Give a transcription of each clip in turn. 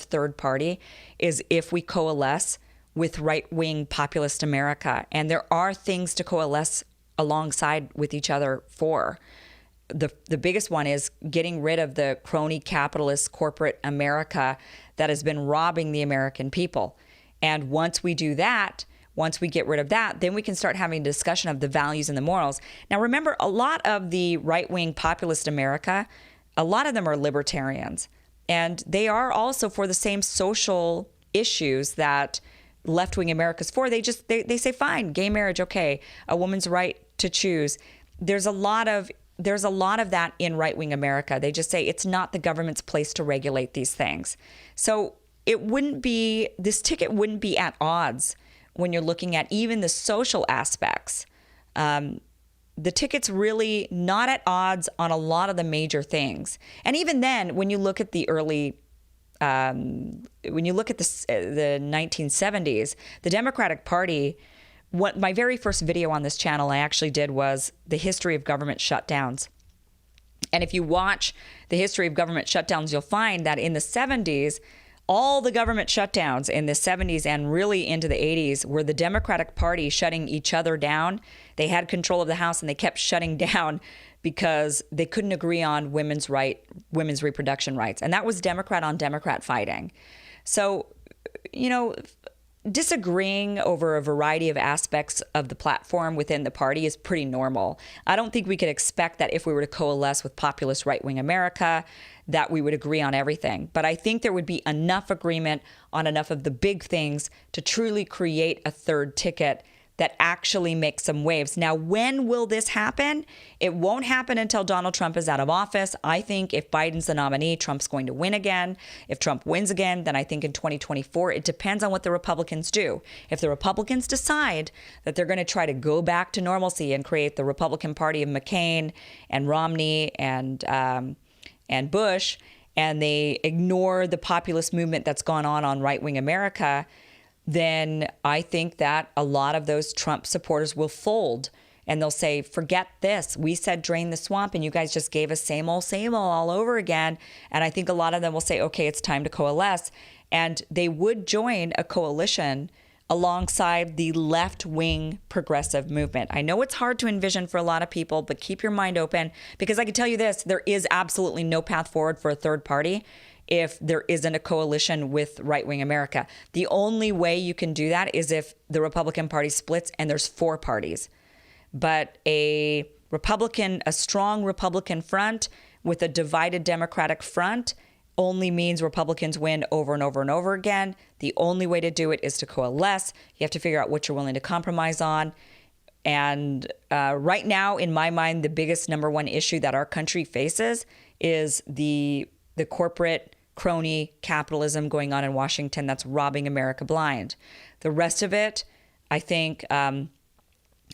third party is if we coalesce with right-wing populist America. And there are things to coalesce alongside with each other for. The biggest one is getting rid of the crony capitalist corporate America that has been robbing the American people. And once we do that, once we get rid of that, then we can start having a discussion of the values and the morals. Now, remember, a lot of the right-wing populist America, a lot of them are libertarians. And they are also for the same social issues that left-wing America's for. They say, fine, gay marriage, okay, a woman's right to choose. There's a lot of that in right-wing America. They just say it's not the government's place to regulate these things. So this ticket wouldn't be at odds when you're looking at even the social aspects. The ticket's really not at odds on a lot of the major things. And even then, when you look at the early, when you look at the 1970s, the Democratic Party, my very first video on this channel I actually did was the history of government shutdowns. And if you watch the history of government shutdowns, you'll find that in the 70s, all the government shutdowns in the 70s and really into the 80s were the Democratic Party shutting each other down. They had control of the House and they kept shutting down because they couldn't agree on women's reproduction rights. And that was Democrat on Democrat fighting. So, disagreeing over a variety of aspects of the platform within the party is pretty normal. I don't think we could expect that if we were to coalesce with populist right-wing America, that we would agree on everything. But I think there would be enough agreement on enough of the big things to truly create a third ticket that actually makes some waves. Now, when will this happen? It won't happen until Donald Trump is out of office. I think if Biden's the nominee, Trump's going to win again. If Trump wins again, then I think in 2024, it depends on what the Republicans do. If the Republicans decide that they're going to try to go back to normalcy and create the Republican Party of McCain and Romney and Bush, and they ignore the populist movement that's gone on right-wing America, then I think that a lot of those Trump supporters will fold and they'll say, forget this. We said drain the swamp and you guys just gave us same old all over again. And I think a lot of them will say, okay, it's time to coalesce. And they would join a coalition alongside the left-wing progressive movement. I know it's hard to envision for a lot of people, but keep your mind open, because I can tell you this, there is absolutely no path forward for a third party if there isn't a coalition with right-wing America. The only way you can do that is if the Republican Party splits and there's 4 parties. But a strong Republican front with a divided Democratic front only means Republicans win over and over and over again. The only way to do it is to coalesce. You have to figure out what you're willing to compromise on. And right now, in my mind, the biggest number one issue that our country faces is the corporate crony capitalism going on in Washington that's robbing America blind. The rest of it, I think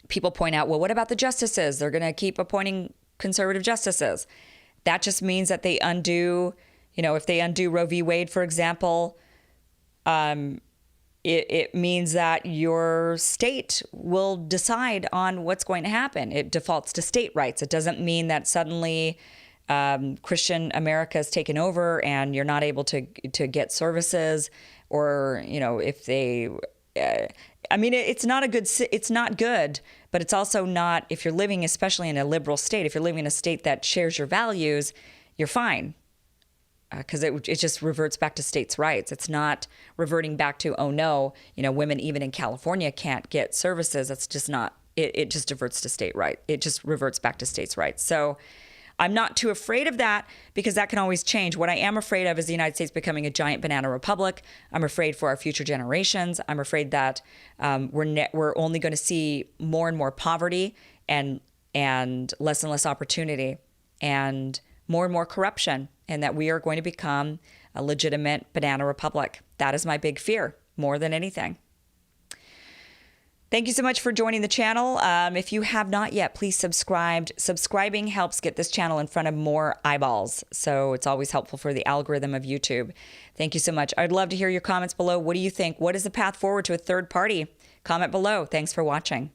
people point out, well, what about the justices? They're going to keep appointing conservative justices. That just means that they undo, if they undo Roe v. Wade, for example, it means that your state will decide on what's going to happen. It defaults to state rights. It doesn't mean that suddenly Christian America is taken over and you're not able to get services, or if they it's not good, but it's also not, if you're living especially in a liberal state, if you're living in a state that shares your values, you're fine, because it just reverts back to states' rights. It's not reverting back to, oh no, women even in California can't get services. That's just not, it just reverts to state right. It just reverts back to states' rights. So I'm not too afraid of that, because that can always change. What I am afraid of is the United States becoming a giant banana republic. I'm afraid for our future generations. I'm afraid that we're only going to see more and more poverty and less and less opportunity and more corruption, and that we are going to become a legitimate banana republic. That is my big fear, more than anything. Thank you so much for joining the channel. If you have not yet, please subscribe. Subscribing helps get this channel in front of more eyeballs, so it's always helpful for the algorithm of YouTube. Thank you so much. I'd love to hear your comments below. What do you think? What is the path forward to a third party? Comment below. Thanks for watching.